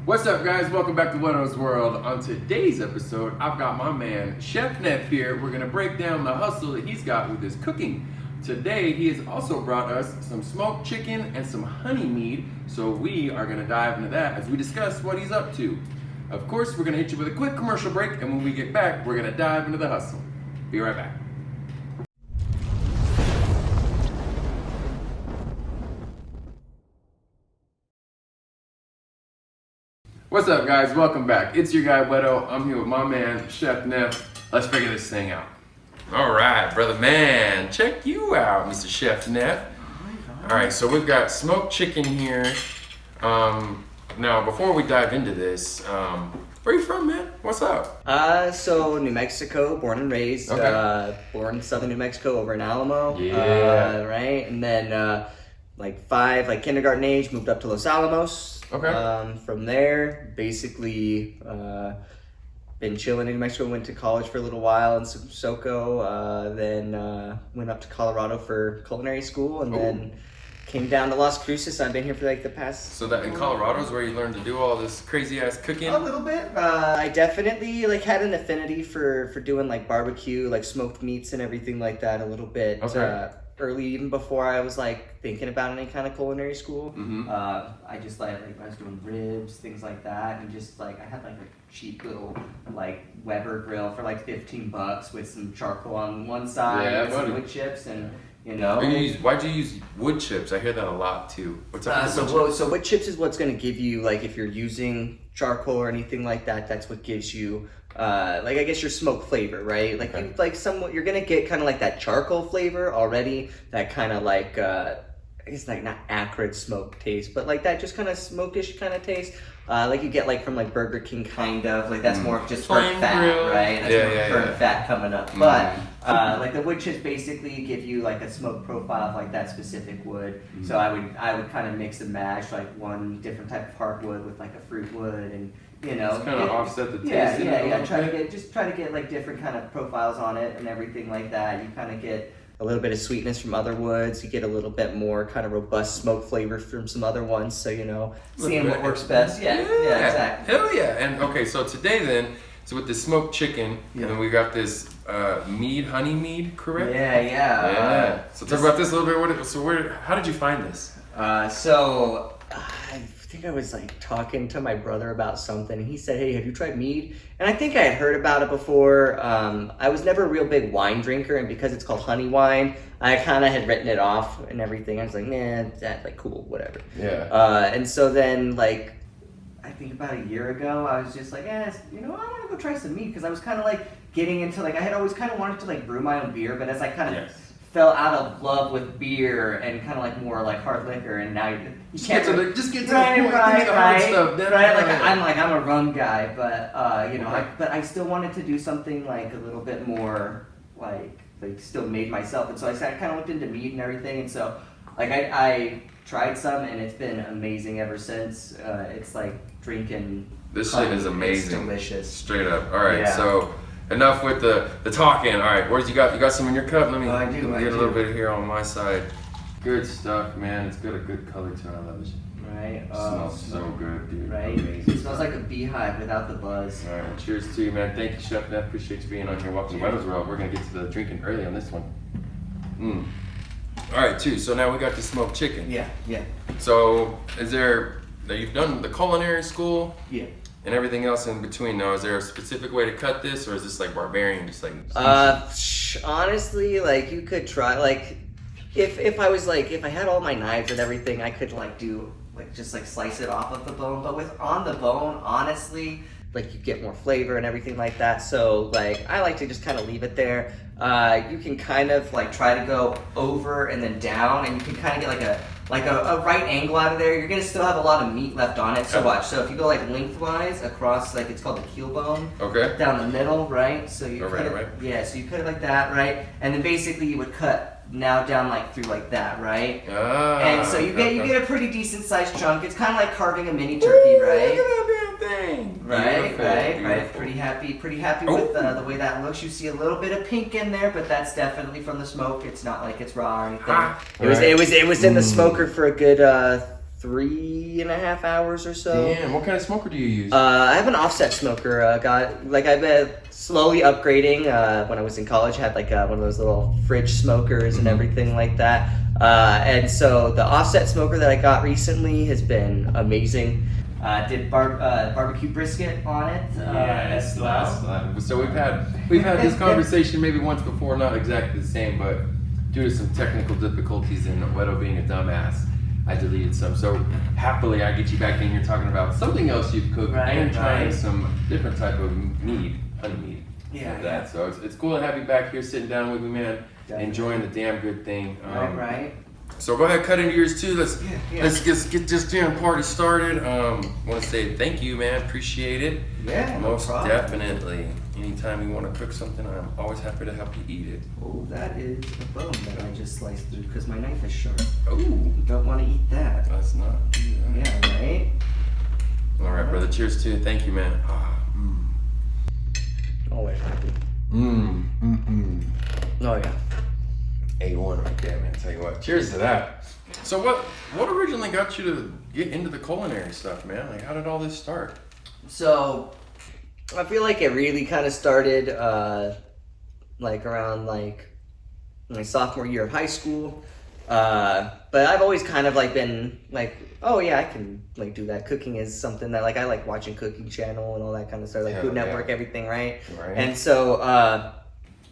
What's up, guys? Welcome back to Whetto's World. On today's episode, I've got my man Chef Neff here. We're gonna break down the hustle that he's got with his cooking. Today, he has also brought us some smoked chicken and some honey mead, so we are gonna dive into that as we discuss what he's up to. Of course, we're gonna hit you with a quick commercial break, and when we get back, we're gonna dive into the hustle. Be right back. What's up, guys? Welcome back. It's your guy, Whetto. I'm here with my man, Chef Neff. Let's figure this thing out. All right, brother man. Check you out, Mr. Chef Neff. All right, so we've got smoked chicken here. Now, before we dive into this, where you from, man? What's up? So New Mexico, born and raised. Okay. Born in southern New Mexico, over in Alamo. Yeah. Right, and then kindergarten age, moved up to Los Alamos. Okay. From there, basically, been chilling in New Mexico. Went to college for a little while in SoCo. Then went up to Colorado for culinary school, and then came down to Las Cruces. I've been here for like the past. So that in Colorado is where you learned to do all this crazy ass cooking? A little bit. I definitely had an affinity for doing like barbecue, like smoked meats and everything like that a little bit. Okay. Early, even before I was like thinking about any kind of culinary school. Mm-hmm. I just I was doing ribs, things like that, and just like I had like a cheap little like Weber grill for like $15 with some charcoal on one side and some wood chips, and you know. Why'd you use wood chips? I hear that a lot too. What's up with wood chips? So wood chips is what's going to give you, like, if you're using charcoal or anything like that, that's what gives you I guess your smoke flavor, right? Like you're gonna get kind of like that charcoal flavor already, that kind of like I guess like not acrid smoke taste, but like that just kind of smokish kind of taste, like you get like from like Burger King, kind of like that's more of just burnt fat, right? That's more burnt fat coming up. But like the wood chips basically give you like a smoke profile of like that specific wood. So I would kind of mix and match like one different type of hardwood with like a fruit wood, and you know, just kind of offset the taste. Yeah. Try to get like different kind of profiles on it and everything like that. You kind of get a little bit of sweetness from other woods. You get a little bit more kind of robust smoke flavor from some other ones. So you know, seeing what works best. Yeah, exactly. Hell yeah! And okay, so today then, so with the smoked chicken, and then we got this honey mead, correct? Yeah. So talk about this a little bit. How did you find this? So I think I was like talking to my brother about something, and he said, "Hey, have you tried mead?" And I think I had heard about it before. I was never a real big wine drinker, and because it's called honey wine, I kind of had written it off and everything. I was like, "Nah, that's like cool, whatever." Yeah. And so then, like, I think about a year ago, I was just like, I want to go try some mead, because I was kind of like getting into like I had always kind of wanted to like brew my own beer, but as I kind of fell out of love with beer and kind of like more like hard liquor, and now you can't just get to the point. Hard stuff. Right. I'm a rum guy, but but I still wanted to do something like a little bit more like still made myself, and so I kind of looked into mead and everything, and so like I tried some, and it's been amazing ever since. It's like drinking. This shit is amazing. It's delicious. Straight up. All right, so. Enough with the talking. All right, where's you got some in your cup? Let me get a little bit here on my side. Good stuff, man. It's got a good color to it. I love it. Right. Smells so good, dude. Right. Amazing. It smells like a beehive without the buzz. All right. Cheers to you, man. Thank you, Chef Neff. Appreciate you being on here. Welcome to Whetto's World. We're gonna get to the drinking early on this one. All right, too. So now we got the smoked chicken. Yeah. So you've done the culinary school? Yeah. And everything else in between. Now, is there a specific way to cut this, or is this like barbarian, just like? Honestly, like you could try. Like, if I had all my knives and everything, I could like do like just like slice it off of the bone. But with on the bone, honestly, like you get more flavor and everything like that. So like I like to just kind of leave it there. You can kind of like try to go over and then down, and you can kind of get like a right angle out of there. You're gonna still have a lot of meat left on it. So watch. So if you go like lengthwise across, like it's called the keel bone. Okay. Down the middle, right? So you cut it, right. Yeah. So you cut it like that, right? And then basically you would cut now down like through like that, right? And so you get a pretty decent sized chunk. It's kind of like carving a mini turkey, right? Look at that damn thing. Right. Pretty happy with the way that looks. You see a little bit of pink in there, but that's definitely from the smoke. It's not like it's raw or anything. It was in the smoker for a good 3.5 hours or so. Damn, what kind of smoker do you use? I have an offset smoker. I've been slowly upgrading. When I was in college, I had like one of those little fridge smokers and everything like that. And so the offset smoker that I got recently has been amazing. Did barbecue brisket on it. Yes, last time. So we've had this conversation maybe once before, not exactly the same, but due to some technical difficulties and Whetto being a dumbass, I deleted some. So happily, I get you back in here talking about something else you've cooked and trying some different type of mead, honey mead. Yeah. Like that. So it's cool to have you back here sitting down with me, man. Definitely. Enjoying the damn good thing. Right. So go ahead, cut into yours too. Let's get this damn party started. Want to say thank you, man. Appreciate it. Yeah, most definitely. Anytime you want to cook something, I'm always happy to help you eat it. Oh, that is a bone that I just sliced through because my knife is sharp. Oh, don't want to eat that. Let's not do that. Yeah, right. All right, brother. Cheers to you. Thank you, man. Always happy. Oh yeah. A1 right there, man. Tell you what. Cheers to that. So what originally got you to get into the culinary stuff, man? Like, how did all this start? So, I feel like it really kind of started around my sophomore year of high school. But I've always kind of been like, oh yeah, I can do that. Cooking is something that I like watching Cooking Channel and all that kind of stuff, Food Network, everything, right? And so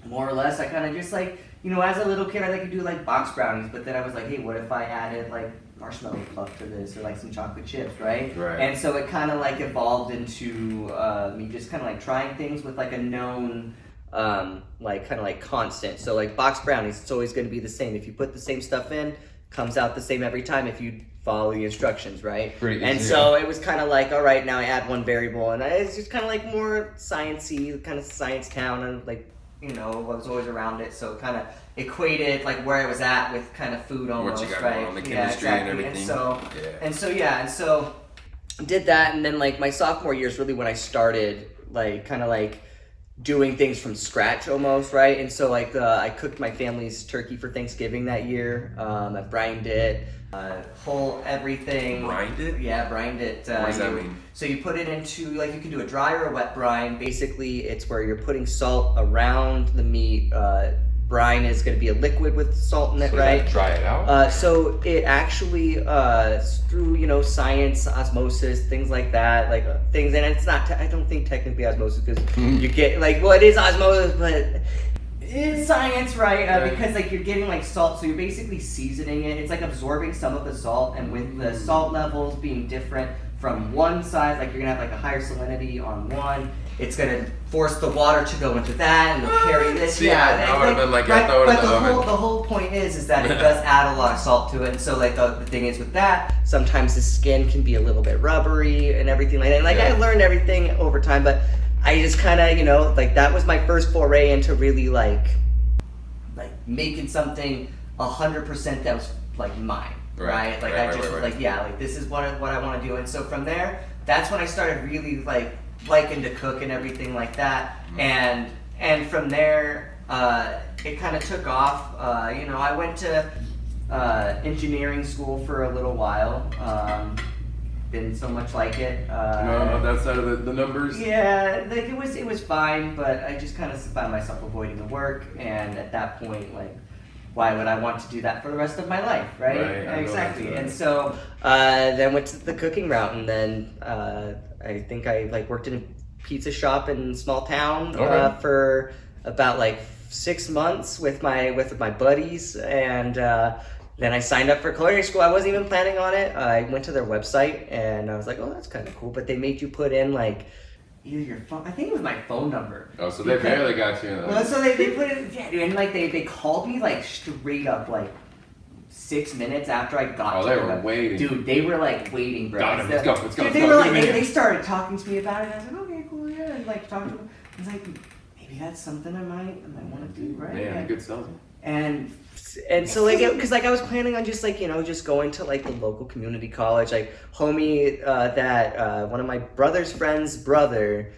more or less, I kind of just as a little kid, I could do box brownies, but then I was like, hey, what if I added marshmallow fluff to this or some chocolate chips, right? And so it kind of evolved into me just kind of trying things with a known constant. So box brownies, it's always going to be the same. If you put the same stuff in, comes out the same every time if you follow the instructions, right? Pretty easy, and so it was kind of all right, now I add one variable, and it's just kind of more sciencey, kind of science town, and I was always around it, so it kind of equated where I was at with kind of food almost, what you got right? on the chemistry and everything. And so did that, and then my sophomore year is really when I started doing things from scratch almost, right? And so I cooked my family's turkey for Thanksgiving that year. I brined it, whole everything. Brined it? Yeah, brined it. What does that mean? So you put it into you can do a dry or a wet brine. Basically, it's where you're putting salt around the meat. Brine is going to be a liquid with salt in it, right? Dry it out. So it actually through science, osmosis, things like that, things, and it's not. I don't think technically osmosis because you get it is osmosis, but it's science, right? Because you're getting salt, so you're basically seasoning it. It's absorbing some of the salt, and with the salt levels being different from one side, you're gonna have a higher salinity on one. It's gonna force the water to go into that, and it'll carry this. I would have been right, throw it in but the oven. The whole point is that it does add a lot of salt to it, and so the thing is with that, sometimes the skin can be a little bit rubbery and everything like that. And I learned everything over time, but I just kind of that was my first foray into really making something 100% that was mine. Right? This is what I want to do. And so from there, that's when I started really liking to cook and everything like that. And from there, it kind of took off. I went to engineering school for a little while. Didn't so much like it. No, that side of the numbers? Yeah, it was fine, but I just kind of found myself avoiding the work, and at that point, why would I want to do that for the rest of my life, right? Exactly. And so then went to the cooking route, and then I think I worked in a pizza shop in a small town for about 6 months with my buddies, and then I signed up for culinary school. I wasn't even planning on it. I went to their website and I was like, oh, that's kind of cool. But they made you put in either your phone. I think it was my phone number. Oh, so they barely got you in that. Well, so they put it, and they called me straight up 6 minutes after I got to they were waiting. Dude, they were waiting, bro. Got him, let's go. Dude, they started talking to me about it. And I was like, okay, cool, yeah. And talking to them. I was like, maybe that's something I might want to do, right? Man, good stuff. And so because I was planning on just just going to the local community college. Homie that one of my brother's friend's brother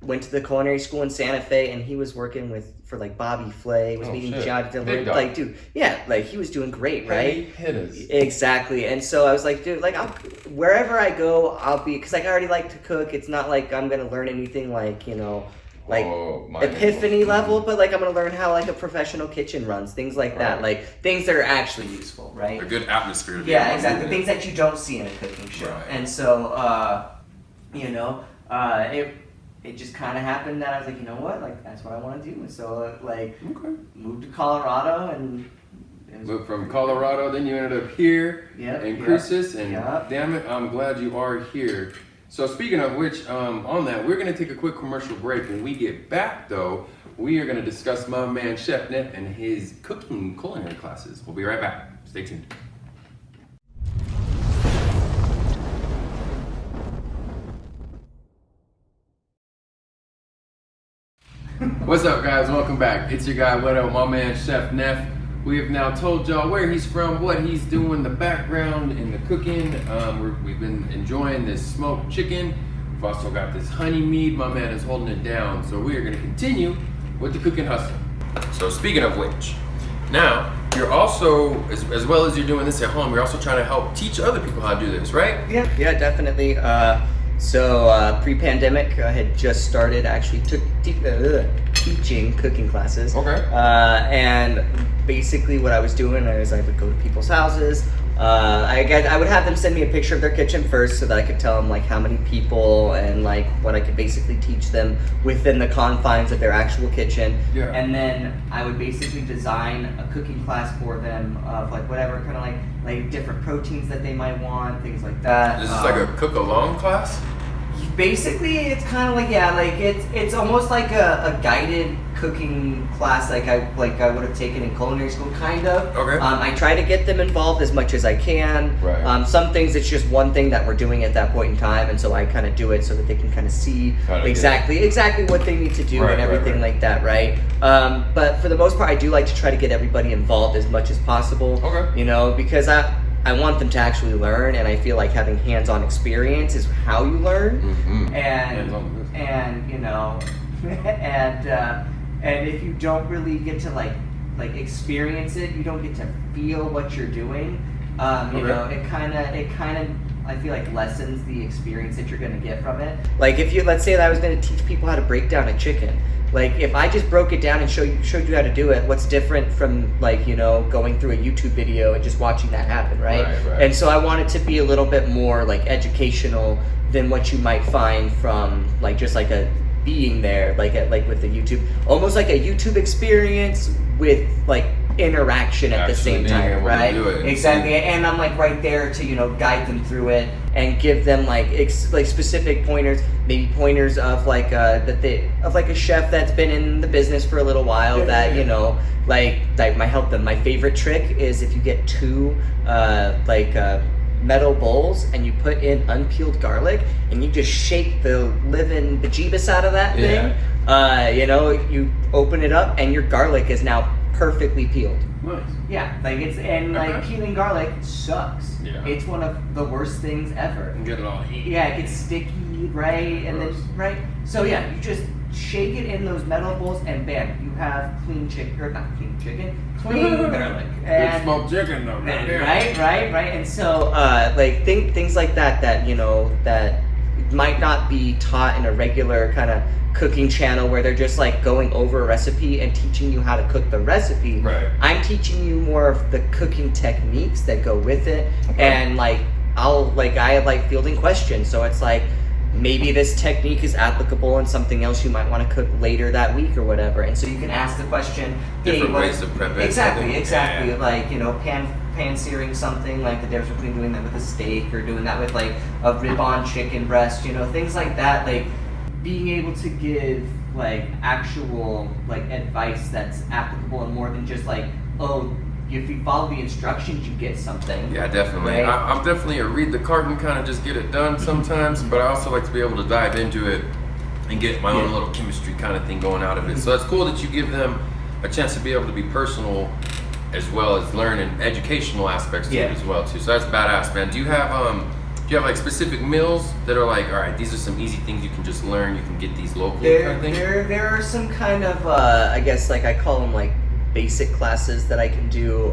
went to the culinary school in Santa Fe, and he was working for like Bobby Flay, was meeting John Dillon. Like, dude, yeah, like he was doing great, right? Hitters. Exactly. And so I was like, dude, like wherever I go, I'll be, because like I already like to cook. It's not like I'm gonna learn anything like, you know, like epiphany level, but like I'm gonna learn how like a professional kitchen runs, things like that, like things that are actually useful, right? A good atmosphere. Yeah, exactly. Things that you don't see in a cooking show. Right. And so, you know, it just kind of happened that I was like, you know what, like that's what I want to do. And so moved to Colorado and. Moved from Colorado, then you ended up here in Cruces, and damn it, I'm glad you are here. So speaking of which, on that, we're going to take a quick commercial break. When we get back, though, we are going to discuss my man Chef Neff and his cooking culinary classes. We'll be right back. Stay tuned. What's up, guys? Welcome back. It's your guy Whetto, my man Chef Neff. We have now told y'all where he's from, what he's doing, the background in the cooking. We've been enjoying this smoked chicken. We've also got this honey mead. My man is holding it down. So we are going to continue with the cooking hustle. So speaking of which, now you're also, as well as you're doing this at home, you're also trying to help teach other people how to do this, right? Yeah, definitely. So pre-pandemic, I had just started actually teaching cooking classes. Okay. And basically what I was doing is I would go to people's houses. I would have them send me a picture of their kitchen first so that I could tell them like how many people and like what I could basically teach them within the confines of their actual kitchen. Yeah. And then I would basically design a cooking class for them of like whatever kind of like different proteins that they might want, things like that. This is like a cook-along class? Basically, it's kind of like, yeah, like it's almost like a guided cooking class like I would have taken in culinary school, kind of. Okay. I try to get them involved as much as I can. Right. Some things it's just one thing that we're doing at that point in time, and so I kind of do it so that they can kind of see exactly what they need to do and everything like that, right? But for the most part, I do like to try to get everybody involved as much as possible. Okay. You know, because I want them to actually learn, and I feel like having hands-on experience is how you learn. Mm-hmm. And you know, and if you don't really get to like experience it, you don't get to feel what you're doing. You know, it kind of I feel like lessens the experience that you're gonna get from it. Like if let's say that I was gonna teach people how to break down a chicken. Like if I just broke it down and showed you how to do it, what's different from like, you know, going through a YouTube video and just watching that happen, right? And so I want it to be a little bit more like educational than what you might find from like just like a being there, like with the YouTube, almost like a YouTube experience with like interaction at the same time, right? Exactly. And I'm like right there to, you know, guide them through it and give them like specific pointers, maybe pointers of like a chef that's been in the business for a little while that, you know, like might help them. My favorite trick is if you get two metal bowls and you put in unpeeled garlic and you just shake the living bejeebus out of that thing. You know, you open it up and your garlic is now perfectly peeled. Nice. Yeah, like like peeling garlic sucks. Yeah. It's one of the worst things ever. And get it all heat. Yeah, it gets sticky, right? And then so yeah, you just shake it in those metal bowls and bam, you have clean chicken, or not clean chicken, clean garlic. Good smoked chicken though. Right. And so like things like that you know that might not be taught in a regular kind of cooking channel where they're just like going over a recipe and teaching you how to cook the recipe. Right. I'm teaching you more of the cooking techniques that go with it. Okay. And I have like fielding questions, so it's like maybe this technique is applicable in something else you might want to cook later that week or whatever, and so you can ask the question, different ways to prep it. Exactly. Yeah. Like, you know, pan searing something, like the difference between doing that with a steak or doing that with like a rib-on chicken breast, you know, things like that. Like being able to give like actual like advice that's applicable and more than just like, oh, if you follow the instructions you get something. Yeah, definitely. Right? I'm definitely a read the carton kind of just get it done sometimes, but I also like to be able to dive into it and get my own little chemistry kind of thing going out of it. So it's cool that you give them a chance to be able to be personal as well as learn and educational aspects to it as well too. So that's badass, man. Do you have Do you have like specific meals that are like, all right, these are some easy things you can just learn, you can get these locally kind of thing? There are some kind of, I guess, like I call them like basic classes that I can do.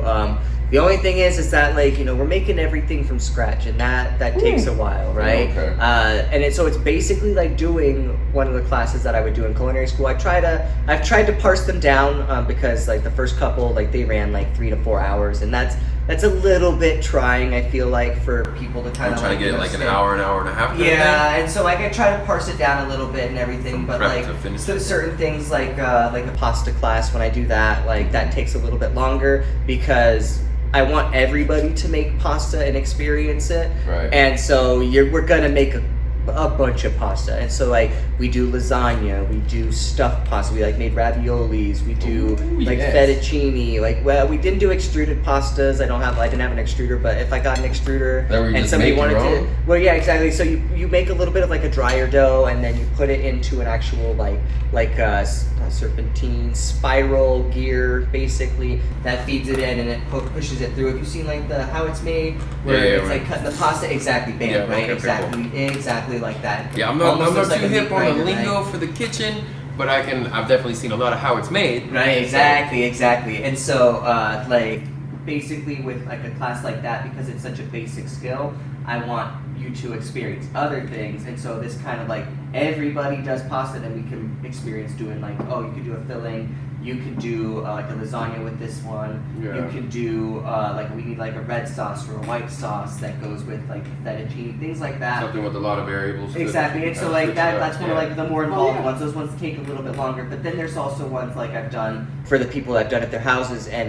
The only thing is that like, you know, we're making everything from scratch, and that takes a while, right? Okay. So it's basically like doing one of the classes that I would do in culinary school. I've tried to parse them down because like the first couple, like they ran like 3 to 4 hours, and that's a little bit trying, I feel like, for people to kind of trying to get like an hour and a half. Yeah, and so like I try to parse it down a little bit and everything, but like so certain things like a pasta class, when I do that, like that takes a little bit longer because I want everybody to make pasta and experience it. Right. And so we're gonna make a bunch of pasta, and so like we do lasagna, we do stuffed pasta, we like made raviolis, we do fettuccine. Like, well, we didn't do extruded pastas. I didn't have an extruder, but if I got an extruder and somebody wanted to, well, yeah, exactly. So you make a little bit of like a drier dough, and then you put it into an actual like a serpentine spiral gear, basically, that feeds it in and it pushes it through. Have you seen like how it's made, where it's like cutting the pasta? Exactly, bam, right? Exactly like that. Yeah, I'm not too hip on the lingo for the kitchen, but I've definitely seen a lot of how it's made. Right, exactly. And so, like, basically with like a class like that, because it's such a basic skill, I want you to experience other things. And so this kind of like, everybody does pasta, then we can experience doing like, oh, you could do a filling, you could do like a lasagna with this one. Yeah. You could do like, we need like a red sauce or a white sauce that goes with like fettuccine, things like that. Something with a lot of variables. Exactly, and so like that's one of like the more involved ones. Those ones take a little bit longer, but then there's also ones like I've done for the people I've done at their houses, and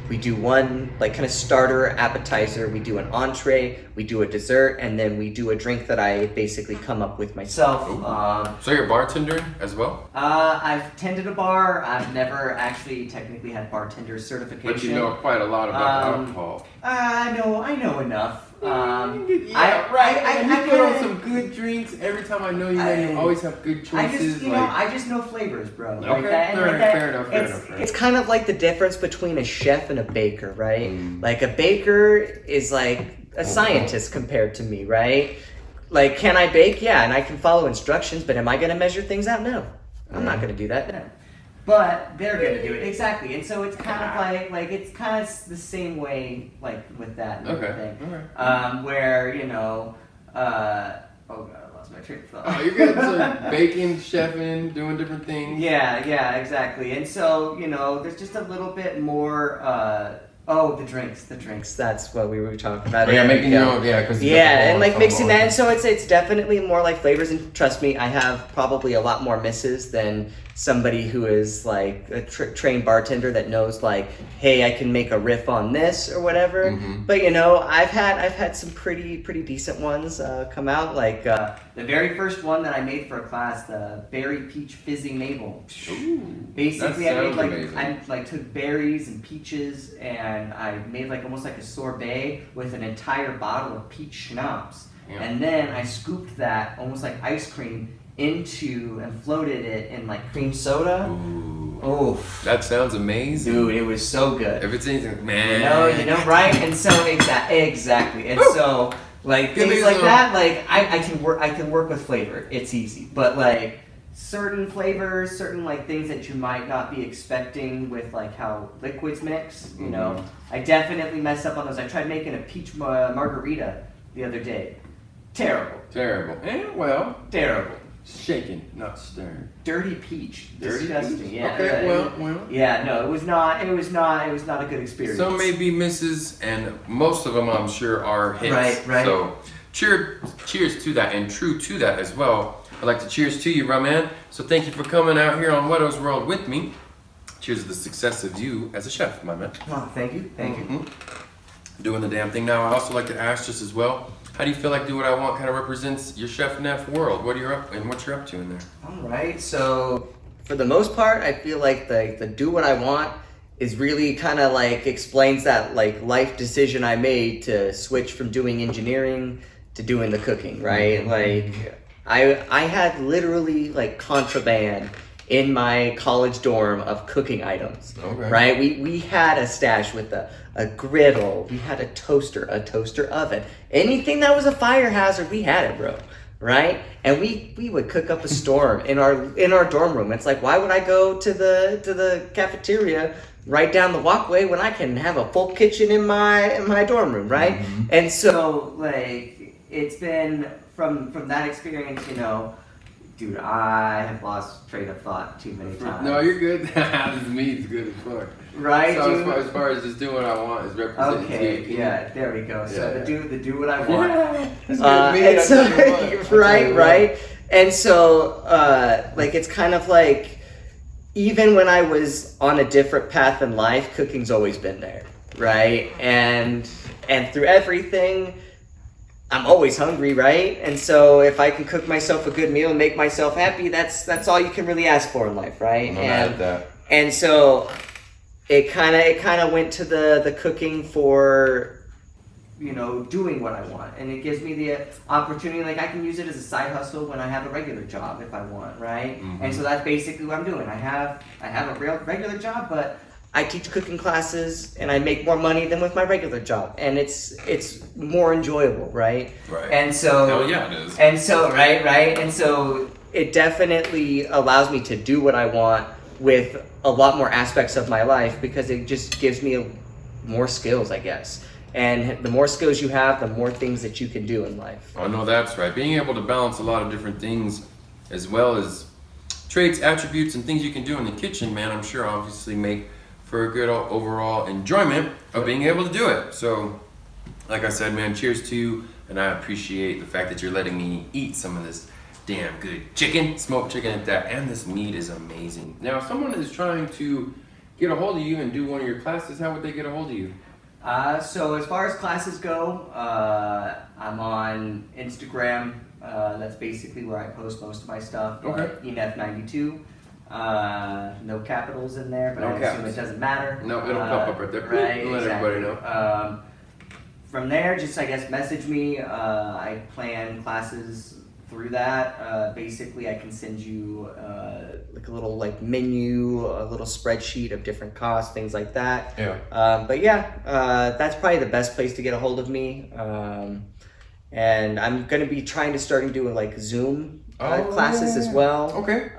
we do one like kind of starter appetizer, we do an entree, we do a dessert, and then we do a drink that I basically come up with myself. So you're a bartender as well? I've tended a bar. I've never actually technically had bartender certification. But you know quite a lot about alcohol. I know enough. I put on some good drinks every time I know you. You always have good choices. I just know flavors, bro. Okay, like that, fair enough. It's kind of like the difference between a chef and a baker, right? Like a baker is like a scientist compared to me, right? Like, can I bake? Yeah, and I can follow instructions, but am I going to measure things out? No, I'm not going to do that. No. But they're going to do it, exactly. And so it's kind of like it's kind of the same way, like with that and everything. Okay. Where oh god, I lost my train of thought. Oh, you're good. So baking, chefing, doing different things. Yeah, exactly. And so there's just a little bit more. The drinks. That's what we were talking about. Oh, yeah, making your own. Yeah, and like mixing that. And so it's definitely more like flavors. And trust me, I have probably a lot more misses than somebody who is like a trained bartender that knows like, hey, I can make a riff on this or whatever. Mm-hmm. But I've had some pretty decent ones come out. Like the very first one that I made for a class, the berry peach fizzy maple. Ooh, basically, I took berries and peaches and I made like almost like a sorbet with an entire bottle of peach schnapps. Yeah. And then I scooped that almost like ice cream into and floated it in like cream soda. Ooh. Oh, that sounds amazing, dude! It was so good. If it's anything, man, right? And so exactly, and so like things like that, like I can work with flavor. It's easy, but like certain flavors, certain like things that you might not be expecting with like how liquids mix. I definitely mess up on those. I tried making a peach margarita the other day. Terrible. Terrible. Shaken, not stirred. Dirty peach. Dirty disgusting. Peach? Yeah. Okay, well. Yeah, no, it was not a good experience. Some may be misses, and most of them, I'm sure, are hits. Right. So, cheers to that, and true to that as well. I'd like to cheers to you, my man. So thank you for coming out here on Whetto's World with me. Cheers to the success of you as a chef, my man. Oh, thank you. Doing the damn thing now. I also like to ask just as well, how do you feel like Do What I Want kind of represents your Chef Neff world? What you're up to in there? All right, so for the most part, I feel like the Do What I Want is really kind of like explains that like life decision I made to switch from doing engineering to doing the cooking, right? Like I had literally like contraband in my college dorm of cooking items. Okay. Right? We had a stash with a griddle, we had a toaster oven, anything that was a fire hazard, we had it, bro. Right? And we would cook up a storm in our dorm room. It's like, why would I go to the cafeteria right down the walkway when I can have a full kitchen in my dorm room, right? Mm-hmm. And so like it's been from that experience, you know, dude, I have lost train of thought too many times. No, you're good. This meat's good as fuck. Right, so dude? as far as just doing what I want is representing. Okay, yeah, there we go. So Yeah. the do what I want. Yeah, it's good meat. And I so, tell you what. I tell right, you right. what. And so, like, it's kind of like, even when I was on a different path in life, cooking's always been there, right? And through everything, I'm always hungry, right? And so if I can cook myself a good meal and make myself happy, that's all you can really ask for in life, right? I'm mad at that. And so it kind of went to the cooking for, you know, doing what I want, and it gives me the opportunity. Like, I can use it as a side hustle when I have a regular job if I want, right? Mm-hmm. And so that's basically what I'm doing. I have a real regular job, but I teach cooking classes and I make more money than with my regular job, and it's more enjoyable, right? Right. And so Hell yeah, it is. And so right, and so it definitely allows me to do what I want with a lot more aspects of my life, because it just gives me more skills, I guess. And the more skills you have, the more things that you can do in life. I know that's right. Being able to balance a lot of different things, as well as traits, attributes, and things you can do in the kitchen, man, I'm sure obviously make for a good overall enjoyment of being able to do it. So, like I said, man, cheers to you, and I appreciate the fact that you're letting me eat some of this damn good chicken, smoked chicken at that, and this meat is amazing. Now, if someone is trying to get a hold of you and do one of your classes, how would they get a hold of you? So as far as classes go, I'm on Instagram. That's basically where I post most of my stuff. Okay. Neff92. No capitals in there, but No I assume caps. it doesn't matter. No, it'll pop up right there. Right, Let exactly. everybody know. From there, just I guess message me. I plan classes through that. Basically, I can send you like a little like menu, a little spreadsheet of different costs, things like that. Yeah. But yeah, that's probably the best place to get a hold of me. And I'm gonna be trying to start doing like Zoom classes as well. Okay.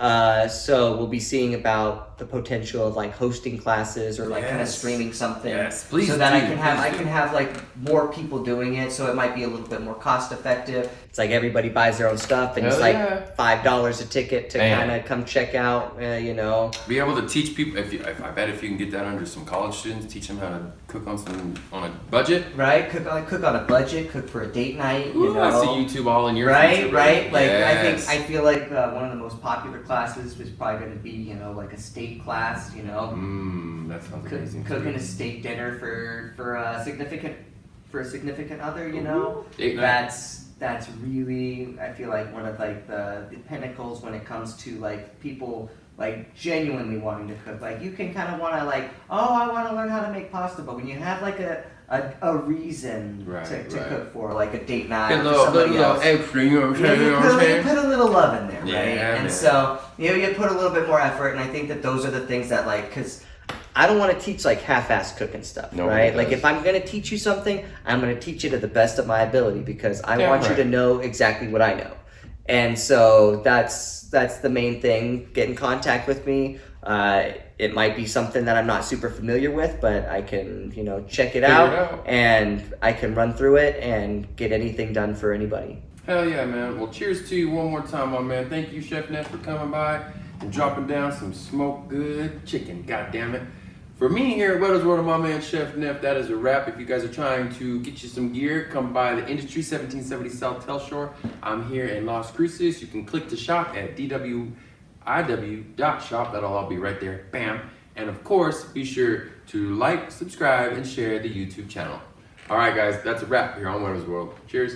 So we'll be seeing about the potential of like hosting classes or like kind of Yes. streaming something. Yes, please So that do, I please can do. have like more people doing it, so it might be a little bit more cost effective. It's like everybody buys their own stuff, and it's Hell like yeah. $5 a ticket to Man. kind of come check out. You know. Be able to teach people. If I bet if you can get that under some college students, teach them how to cook on a budget. Right, cook on a budget, cook for a date night. You Ooh, know, I see YouTube all in your right, future, right. Like Yes. I feel like one of the most popular classes was probably going to be, you know, like a steak class. You know, That sounds amazing. cooking a steak dinner for a significant other. You know, Date night. that's really, I feel like, one of like the pinnacles when it comes to like people like genuinely wanting to cook. Like, you can kind of want to like, oh, I want to learn how to make pasta, but when you have like a reason Right, to right. cook for, like a date night Get a or little, somebody little else. extra, you know what I'm saying? You You know what I'm saying? put a little love in there, right? Yeah, And man. so, you know, you put a little bit more effort, and I think that those are the things that, like, because I don't want to teach, like, half-assed cooking stuff, Nobody right? does. Like, if I'm going to teach you something, I'm going to teach you to the best of my ability, because I Damn want you right. to know exactly what I know. And so that's the main thing. Get in contact with me. It might be something that I'm not super familiar with, but I can, you know, check it Figure out, it out. and I can run through it and get anything done for anybody. Hell yeah, man. Well, cheers to you one more time, my man. Thank you, Chef Neff, for coming by and dropping down some smoked good chicken. God damn it. For me here at Whetto's World, my man Chef Neff, that is a wrap. If you guys are trying to get you some gear, come by the Industry, 1770 South Telshore. I'm here in Las Cruces. You can click to shop at DowatiwantIndustries.shop. That'll all be right there. Bam. And of course, be sure to like, subscribe, and share the YouTube channel. All right, guys, that's a wrap here on Whetto's World. Cheers.